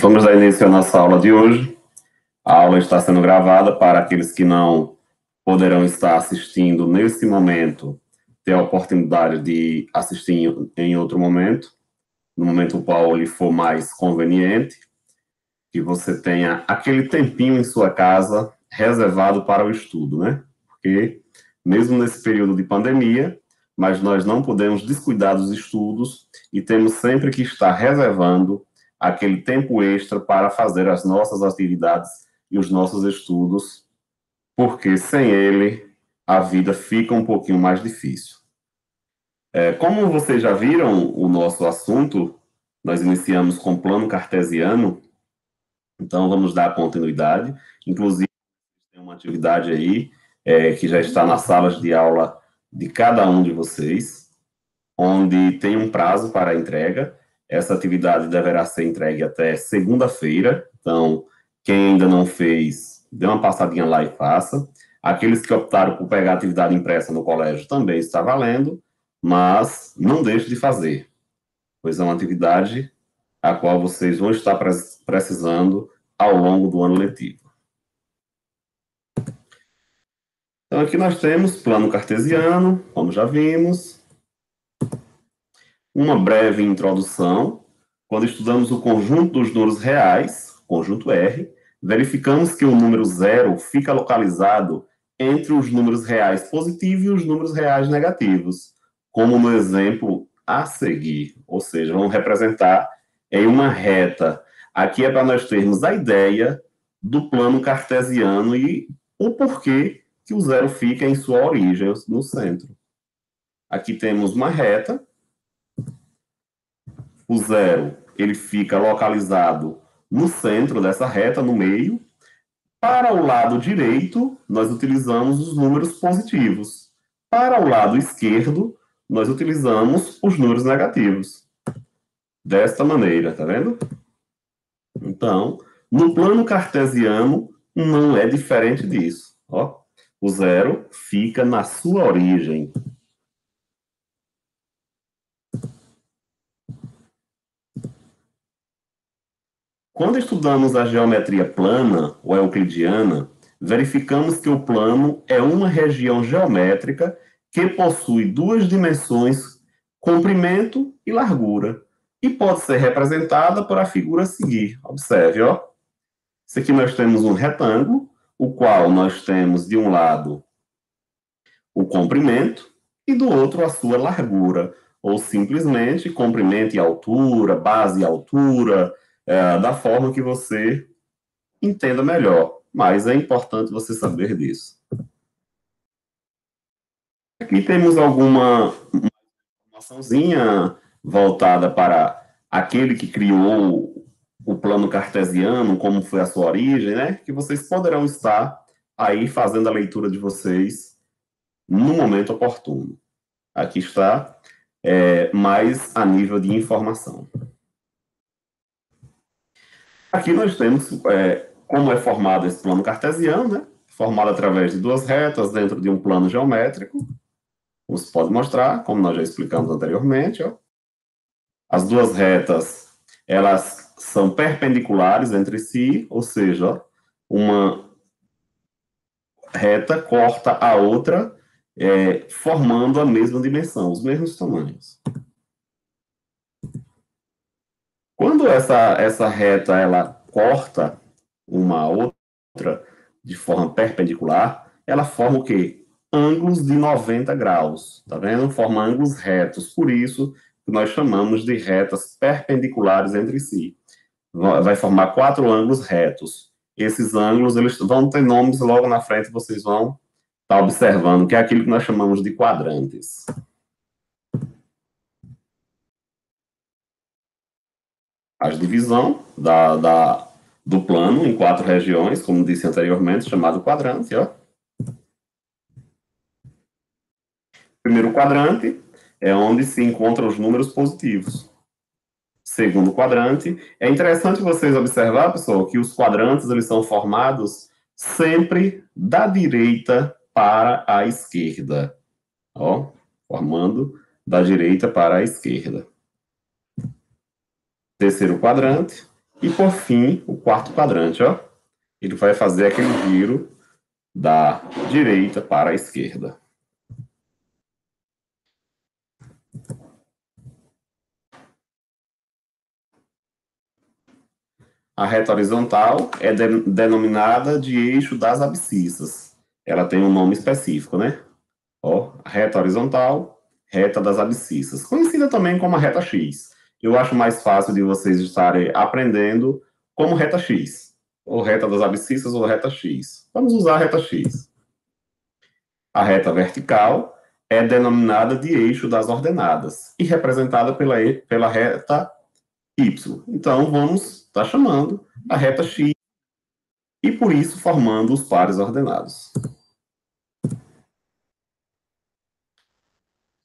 Vamos dar início à nossa aula de hoje. A aula está sendo gravada para aqueles que não poderão estar assistindo nesse momento, ter a oportunidade de assistir em outro momento, no momento no qual lhe for mais conveniente, que você tenha aquele tempinho em sua casa reservado para o estudo, né? Porque mesmo nesse período de pandemia, mas nós não podemos descuidar dos estudos e temos sempre que estar reservando aquele tempo extra para fazer as nossas atividades e os nossos estudos, porque sem ele a vida fica um pouquinho mais difícil. Como vocês já viram o nosso assunto, nós iniciamos com plano cartesiano, então vamos dar continuidade. Inclusive, tem uma atividade aí que já está nas salas de aula de cada um de vocês, onde tem um prazo para a entrega. Essa atividade deverá ser entregue até segunda-feira, então quem ainda não fez, dê uma passadinha lá e faça. Aqueles que optaram por pegar a atividade impressa no colégio também está valendo, mas não deixe de fazer, pois é uma atividade a qual vocês vão estar precisando ao longo do ano letivo. Então, aqui nós temos plano cartesiano, como já vimos. Uma breve introdução. Quando estudamos o conjunto dos números reais, conjunto R, verificamos que o número zero fica localizado entre os números reais positivos e os números reais negativos, como no exemplo a seguir. Ou seja, vamos representar em uma reta. Aqui é para nós termos a ideia do plano cartesiano e o porquê que o zero fica em sua origem, no centro. Aqui temos uma reta. O zero, ele fica localizado no centro dessa reta, no meio. Para o lado direito, nós utilizamos os números positivos. Para o lado esquerdo, nós utilizamos os números negativos. Desta maneira, tá vendo? Então, no plano cartesiano, não é diferente disso. Ó, o zero fica na sua origem. Quando estudamos a geometria plana ou euclidiana, verificamos que o plano é uma região geométrica que possui duas dimensões, comprimento e largura, e pode ser representada por a figura a seguir. Observe, ó. Isso aqui nós temos um retângulo, o qual nós temos de um lado o comprimento e do outro a sua largura, ou simplesmente comprimento e altura, base e altura, da forma que você entenda melhor, mas é importante você saber disso. Aqui temos alguma informaçãozinha voltada para aquele que criou o plano cartesiano, como foi a sua origem, né? Que vocês poderão estar aí fazendo a leitura de vocês no momento oportuno. Aqui está, mais a nível de informação. Aqui nós temos como é formado esse plano cartesiano, né? Formado através de duas retas dentro de um plano geométrico. Você pode mostrar, como nós já explicamos anteriormente. Ó. As duas retas, elas são perpendiculares entre si, ou seja, uma reta corta a outra, formando a mesma dimensão, os mesmos tamanhos. Quando essa reta ela corta uma outra de forma perpendicular, ela forma o quê? Ângulos de 90 graus, tá vendo? Forma ângulos retos, por isso que nós chamamos de retas perpendiculares entre si. Vai formar 4 ângulos retos. Esses ângulos, eles vão ter nomes logo na frente, vocês vão estar observando, que é aquilo que nós chamamos de quadrantes. A divisão do plano em 4 regiões, como disse anteriormente, chamado quadrante. Ó. Primeiro quadrante é onde se encontram os números positivos. Segundo quadrante, é interessante vocês observar, pessoal, que os quadrantes eles são formados sempre da direita para a esquerda. Ó, formando da direita para a esquerda. Terceiro quadrante E, por fim, o quarto quadrante, ó, ele vai fazer aquele giro da direita para a esquerda. A reta horizontal é denominada de eixo das abscissas. Ela tem um nome específico, né? Ó, a reta horizontal, reta das abscissas, conhecida também como a reta X. Eu acho mais fácil de vocês estarem aprendendo como reta X, ou reta das abscissas ou reta X. Vamos usar a reta X. A reta vertical é denominada de eixo das ordenadas e representada pela reta Y. Então, vamos estar chamando a reta X e, por isso, formando os pares ordenados.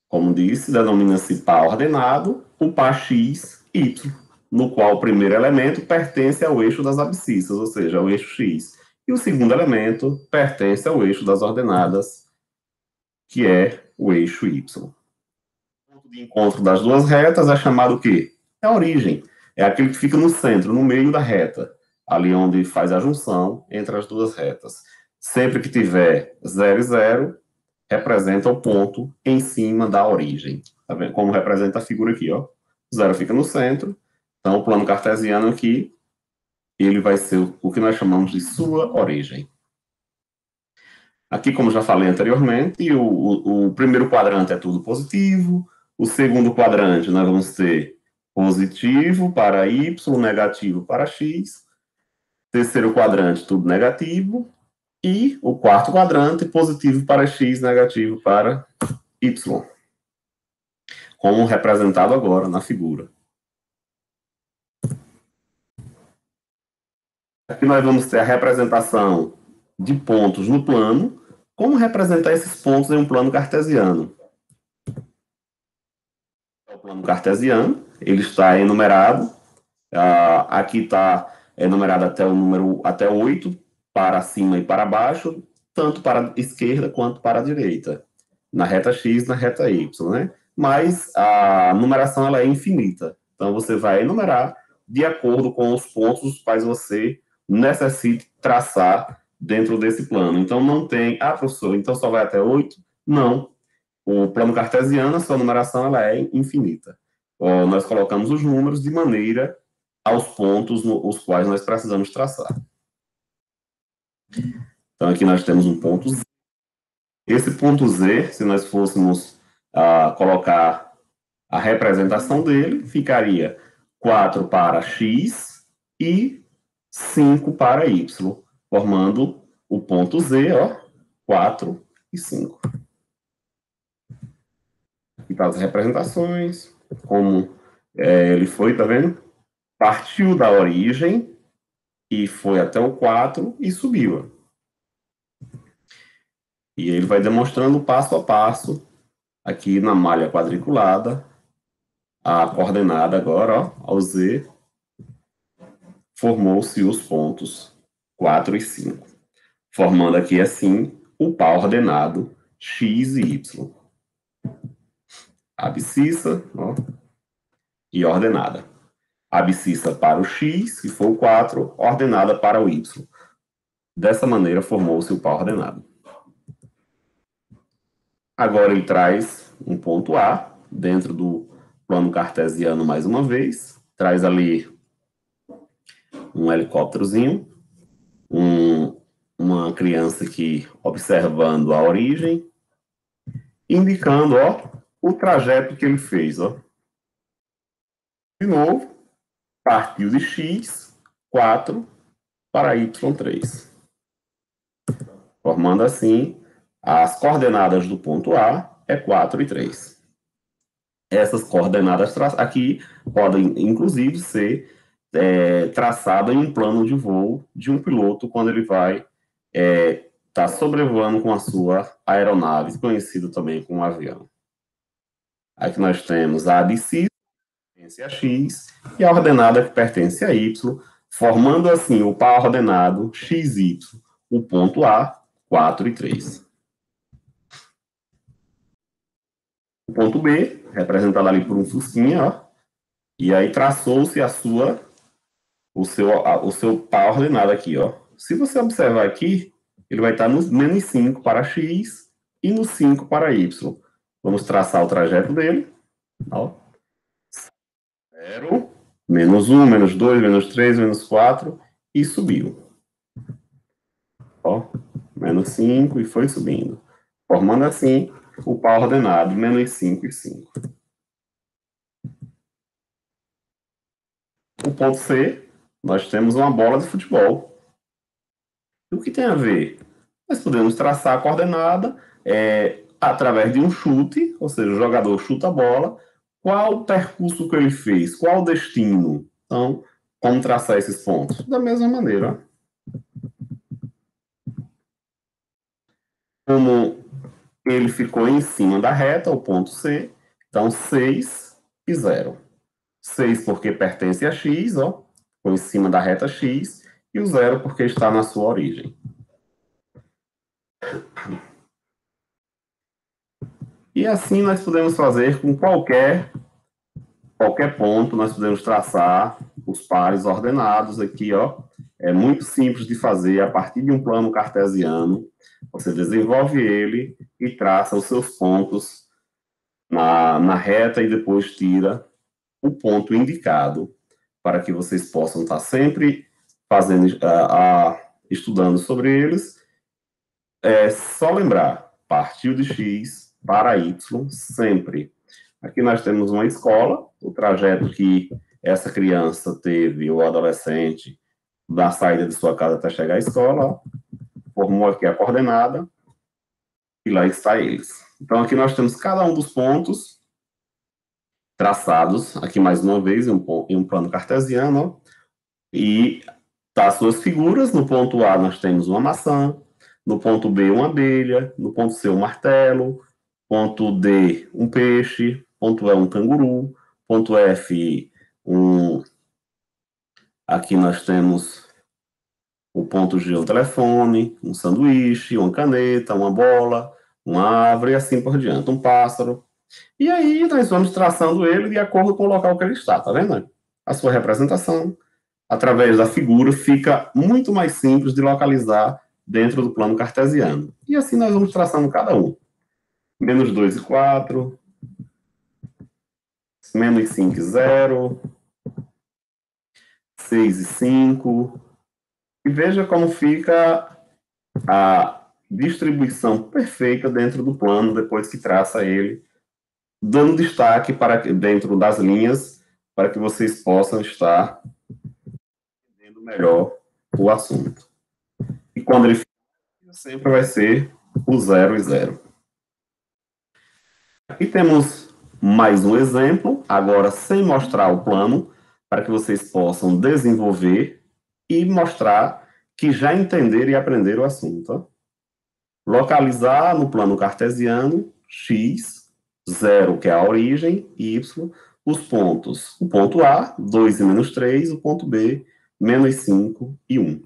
Como disse, denomina-se par ordenado o par x, y, no qual o primeiro elemento pertence ao eixo das abscissas, ou seja, ao eixo x, e o segundo elemento pertence ao eixo das ordenadas, que é o eixo y. O ponto de encontro das duas retas é chamado o quê? É a origem. É aquele que fica no centro, no meio da reta, ali onde faz a junção entre as duas retas. Sempre que tiver 0 e 0, representa o ponto em cima da origem. Tá vendo? Como representa a figura aqui, ó. O zero fica no centro. Então, o plano cartesiano aqui, ele vai ser o que nós chamamos de sua origem. Aqui, como já falei anteriormente, o primeiro quadrante é tudo positivo. O segundo quadrante, nós vamos ter positivo para y, negativo para x. Terceiro quadrante, tudo negativo. E o quarto quadrante, positivo para x, negativo para y, como representado agora na figura. Aqui nós vamos ter a representação de pontos no plano. Como representar esses pontos em um plano cartesiano? O plano cartesiano, ele está enumerado. Aqui está enumerado até o número até 8, para cima e para baixo, tanto para a esquerda quanto para a direita. Na reta x, na reta y, né? Mas a numeração ela é infinita. Então você vai enumerar de acordo com os pontos os quais você necessite traçar dentro desse plano. Então não tem, professor, então só vai até 8? Não. O plano cartesiano, a sua numeração ela é infinita. Nós colocamos os números de maneira aos pontos os quais nós precisamos traçar. Então aqui nós temos um ponto Z. Esse ponto Z, se nós fôssemos colocar a representação dele, ficaria 4 para X e 5 para Y, formando o ponto Z, ó, 4 e 5. Aqui tá as representações, como ele foi, tá vendo? Partiu da origem e foi até o 4 e subiu. E ele vai demonstrando passo a passo, aqui na malha quadriculada, a coordenada agora, ó, ao Z, formou-se os pontos 4 e 5, formando aqui, assim, o par ordenado x e y. Abscissa, ó, e ordenada. Abscissa para o x, que foi o 4, ordenada para o y. Dessa maneira, formou-se o par ordenado. Agora ele traz um ponto A, dentro do plano cartesiano mais uma vez, traz ali um helicópterozinho, uma criança aqui observando a origem, indicando, ó, o trajeto que ele fez, ó. De novo, partiu de x, 4, para y3. Formando assim, as coordenadas do ponto A é 4 e 3. Essas coordenadas aqui podem, inclusive, ser traçadas em um plano de voo de um piloto quando ele vai estar sobrevoando com a sua aeronave, conhecido também como avião. Aqui nós temos a abscissa, que pertence a x, e a ordenada que pertence a y, formando assim o par ordenado xy, o ponto A, 4 e 3. O ponto B, representado ali por um fusquinha, ó, e aí traçou-se a sua o seu par ordenado aqui, ó. Se você observar aqui, ele vai estar no menos 5 para x e no 5 para y. Vamos traçar o trajeto dele. Ó. 0, menos 1, menos 2, menos 3, menos 4 e subiu. Ó, menos 5 e foi subindo. Formando assim o par ordenado, menos 5 e 5. O ponto C, nós temos uma bola de futebol. E o que tem a ver? Nós podemos traçar a coordenada através de um chute, ou seja, o jogador chuta a bola. Qual o percurso que ele fez? Qual o destino? Então, como traçar esses pontos? Da mesma maneira. Como ele ficou em cima da reta, o ponto C, então 6 e 0. 6 porque pertence a x, ó, ficou em cima da reta x, e o 0 porque está na sua origem. E assim nós podemos fazer com qualquer ponto, nós podemos traçar os pares ordenados aqui, ó. É muito simples de fazer a partir de um plano cartesiano. Você desenvolve ele e traça os seus pontos na reta e depois tira o ponto indicado para que vocês possam estar sempre fazendo, estudando sobre eles. É só lembrar, partiu de x para y sempre. Aqui nós temos uma escola, o trajeto que essa criança teve, ou adolescente, da saída de sua casa até chegar à escola, formou aqui a coordenada, e lá está eles. Então aqui nós temos cada um dos pontos traçados, aqui mais uma vez, em um plano cartesiano, e tá as suas figuras. No ponto A nós temos uma maçã, no ponto B uma abelha, no ponto C um martelo, ponto D um peixe, ponto E um canguru, ponto F aqui nós temos o ponto G um telefone, um sanduíche, uma caneta, uma bola, uma árvore e assim por diante, um pássaro. E aí nós vamos traçando ele de acordo com o local que ele está, tá vendo? A sua representação, através da figura, fica muito mais simples de localizar dentro do plano cartesiano. E assim nós vamos traçando cada um. Menos 2 e 4, menos 5 e 0, 6 e 5. E veja como fica a distribuição perfeita dentro do plano, depois que traça ele, dando destaque para dentro das linhas, para que vocês possam estar entendendo melhor o assunto. E quando ele fica, sempre vai ser o 0 e 0. Aqui temos mais um exemplo, agora sem mostrar o plano, para que vocês possam desenvolver e mostrar que já entenderam e aprenderam o assunto. Localizar no plano cartesiano x, 0, que é a origem, y, os pontos. O ponto A, 2 e menos 3, o ponto B, menos 5 e 1.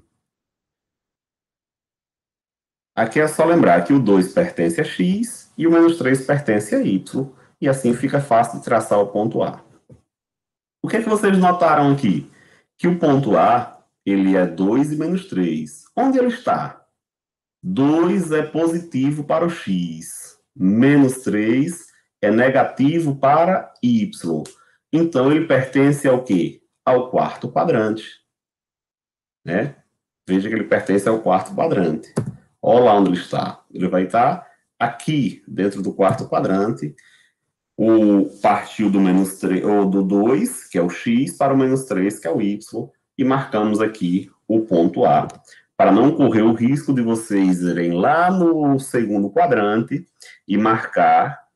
Aqui é só lembrar que o 2 pertence a x e o menos 3 pertence a y, e assim fica fácil de traçar o ponto A. O que é que vocês notaram aqui? Que o ponto A, ele é 2 e menos 3. Onde ele está? 2 é positivo para o x, menos 3 é negativo para y. Então, ele pertence ao quê? Ao quarto quadrante. Né? Veja que ele pertence ao quarto quadrante. Olha lá onde ele está. Ele vai estar aqui, dentro do quarto quadrante. Partiu do menos 3, ou do 2, que é o x, para o menos 3, que é o y, e marcamos aqui o ponto A, para não correr o risco de vocês irem lá no segundo quadrante e marcar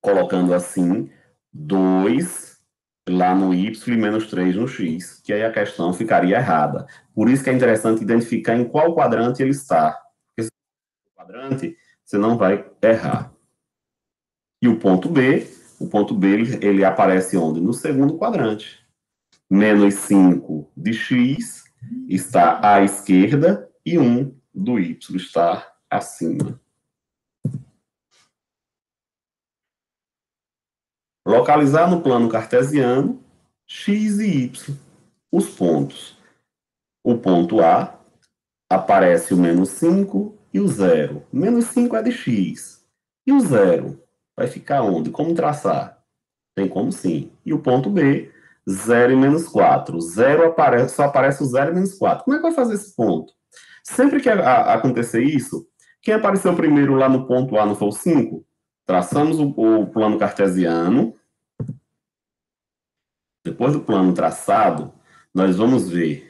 colocando assim, 2 lá no y e menos 3 no x, que aí a questão ficaria errada. Por isso que é interessante identificar em qual quadrante ele está. Porque se for quadrante, você não vai errar. E o ponto B ele aparece onde? No segundo quadrante. Menos 5 de x está à esquerda e 1 do y está acima. Localizar no plano cartesiano x e y, os pontos. O ponto A aparece o menos 5 e o 0. Menos 5 é de x. E o 0 vai ficar onde? Como traçar? Tem como sim. E o ponto B, 0 e menos 4. 0 aparece, só aparece o 0 e menos 4. Como é que vai fazer esse ponto? Sempre que acontecer isso, quem apareceu primeiro lá no ponto A não foi o 5? Traçamos o plano cartesiano. Depois do plano traçado, nós vamos ver.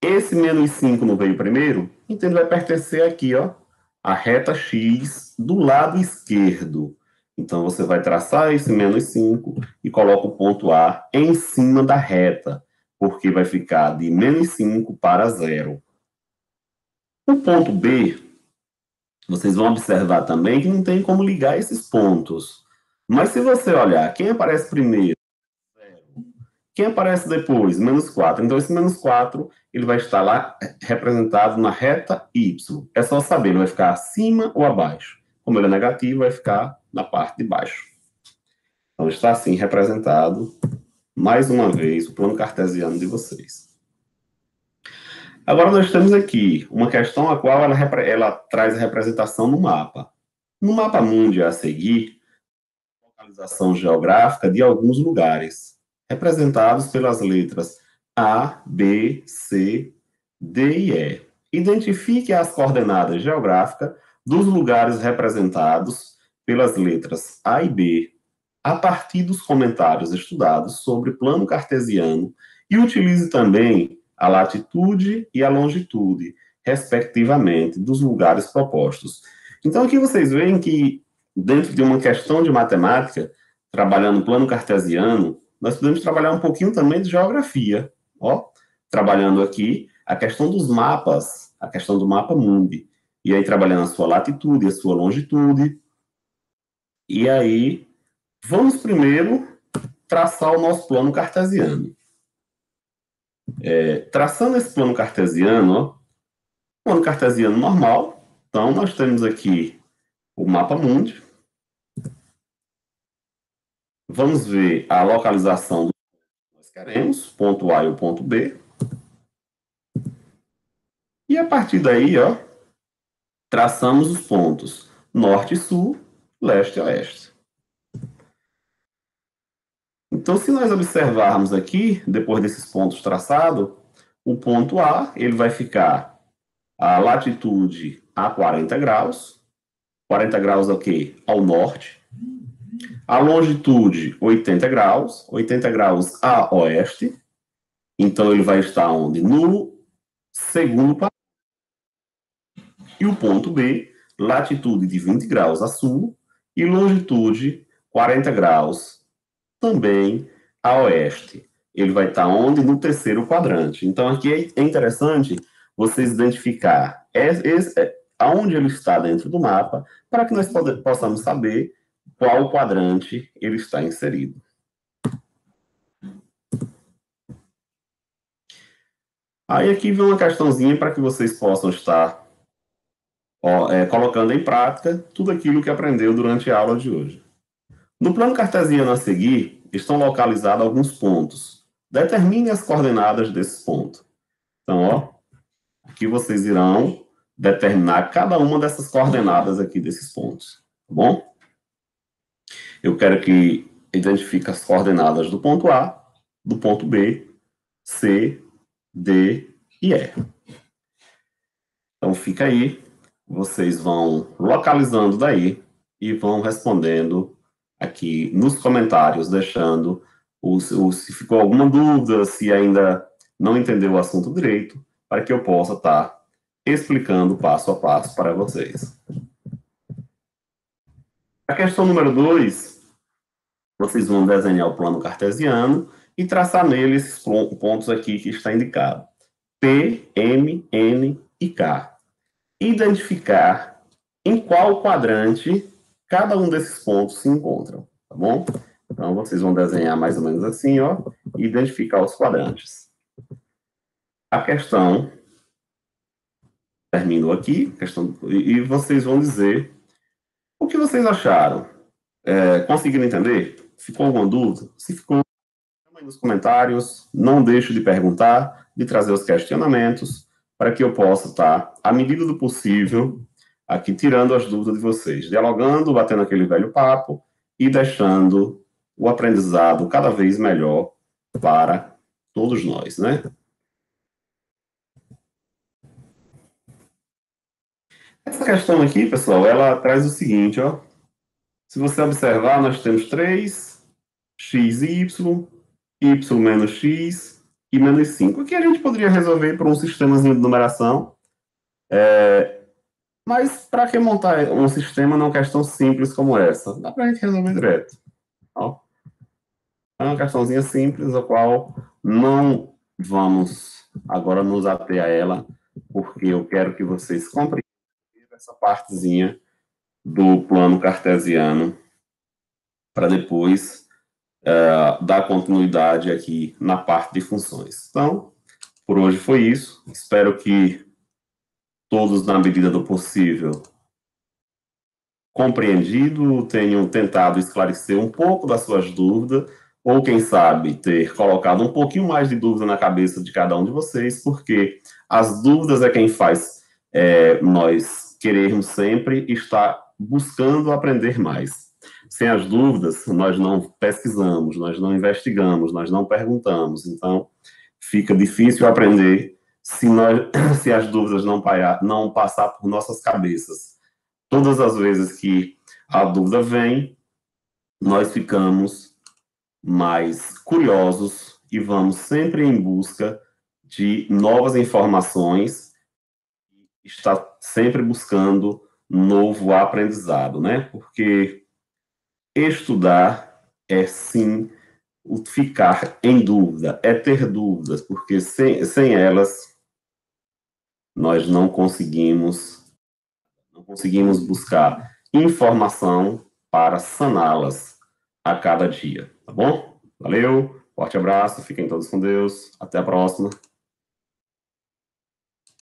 Esse menos 5 não veio primeiro? Então ele vai pertencer aqui, ó, à reta x do lado esquerdo. Então você vai traçar esse menos 5 e coloca o ponto A em cima da reta, porque vai ficar de menos 5 para 0. O ponto B, vocês vão observar também que não tem como ligar esses pontos. Mas se você olhar, quem aparece primeiro? Quem aparece depois? Menos 4. Então, esse menos 4, ele vai estar lá representado na reta y. É só saber, ele vai ficar acima ou abaixo. Como ele é negativo, vai ficar na parte de baixo. Então, está assim representado, mais uma vez, o plano cartesiano de vocês. Agora, nós temos aqui uma questão a qual ela traz a representação no mapa. No mapa mundi a seguir, localização geográfica de alguns lugares, representados pelas letras A, B, C, D e E. Identifique as coordenadas geográficas dos lugares representados pelas letras A e B, a partir dos comentários estudados sobre plano cartesiano, e utilize também a latitude e a longitude, respectivamente, dos lugares propostos. Então, aqui vocês veem que, dentro de uma questão de matemática, trabalhando plano cartesiano, nós podemos trabalhar um pouquinho também de geografia, ó, trabalhando aqui a questão dos mapas, a questão do mapa mundi, e aí trabalhando a sua latitude, a sua longitude, e aí vamos primeiro traçar o nosso plano cartesiano. Traçando esse plano cartesiano, ó, plano cartesiano normal, então nós temos aqui o mapa mundi. Vamos ver a localização do que nós queremos, ponto A e o ponto B. E a partir daí, ó, traçamos os pontos norte e sul, leste e oeste. Então, se nós observarmos aqui, depois desses pontos traçados, o ponto A, ele vai ficar a latitude a 40 graus. 40 graus aqui ao norte. A longitude, 80 graus. 80 graus a oeste. Então, ele vai estar onde? No segundo quadrante. E o ponto B, latitude de 20 graus a sul e longitude 40 graus também a oeste. Ele vai estar onde? No terceiro quadrante. Então, aqui é interessante vocês identificar aonde ele está dentro do mapa, para que nós possamos saber qual quadrante ele está inserido. Aí aqui vem uma questãozinha para que vocês possam estar colocando em prática tudo aquilo que aprendeu durante a aula de hoje. No plano cartesiano a seguir, estão localizados alguns pontos. Determine as coordenadas desses pontos. Então, ó, aqui vocês irão determinar cada uma dessas coordenadas aqui desses pontos, tá bom? Eu quero que identifique as coordenadas do ponto A, do ponto B, C, D e E. Então, fica aí. Vocês vão localizando daí e vão respondendo aqui nos comentários, deixando se ficou alguma dúvida, se ainda não entendeu o assunto direito, para que eu possa estar explicando passo a passo para vocês. A questão número 2, vocês vão desenhar o plano cartesiano e traçar nele esses pontos aqui que está indicado. P, M, N e K. Identificar em qual quadrante cada um desses pontos se encontram, tá bom? Então, vocês vão desenhar mais ou menos assim, ó, e identificar os quadrantes. A questão terminou aqui, e vocês vão dizer o que vocês acharam. Conseguiram entender? Ficou alguma dúvida? Se ficou, aí nos comentários, não deixe de perguntar, de trazer os questionamentos, para que eu possa estar, à medida do possível, aqui tirando as dúvidas de vocês, dialogando, batendo aquele velho papo e deixando o aprendizado cada vez melhor para todos nós, né? Essa questão aqui, pessoal, ela traz o seguinte, ó. Se você observar, nós temos 3, x, y menos x e menos 5. Aqui a gente poderia resolver por um sistemazinho de numeração, mas para que montar um sistema numa questão simples como essa? Dá para a gente resolver direto. Ó. É uma questãozinha simples, a qual não vamos agora nos ater a ela, porque eu quero que vocês compreendam essa partezinha do plano cartesiano para depois dar continuidade aqui na parte de funções. Então, por hoje foi isso. Espero que todos, na medida do possível, compreendido, tenham tentado esclarecer um pouco das suas dúvidas, ou quem sabe ter colocado um pouquinho mais de dúvida na cabeça de cada um de vocês, porque as dúvidas é quem faz nós querermos sempre estar buscando aprender mais. Sem as dúvidas, nós não pesquisamos, nós não investigamos, nós não perguntamos. Então, fica difícil aprender se as dúvidas não passar por nossas cabeças. Todas as vezes que a dúvida vem, nós ficamos mais curiosos e vamos sempre em busca de novas informações, está sempre buscando novo aprendizado, né? Porque estudar é sim ficar em dúvida, é ter dúvidas, porque sem elas nós não conseguimos buscar informação para saná-las a cada dia, tá bom? Valeu, forte abraço, fiquem todos com Deus, até a próxima.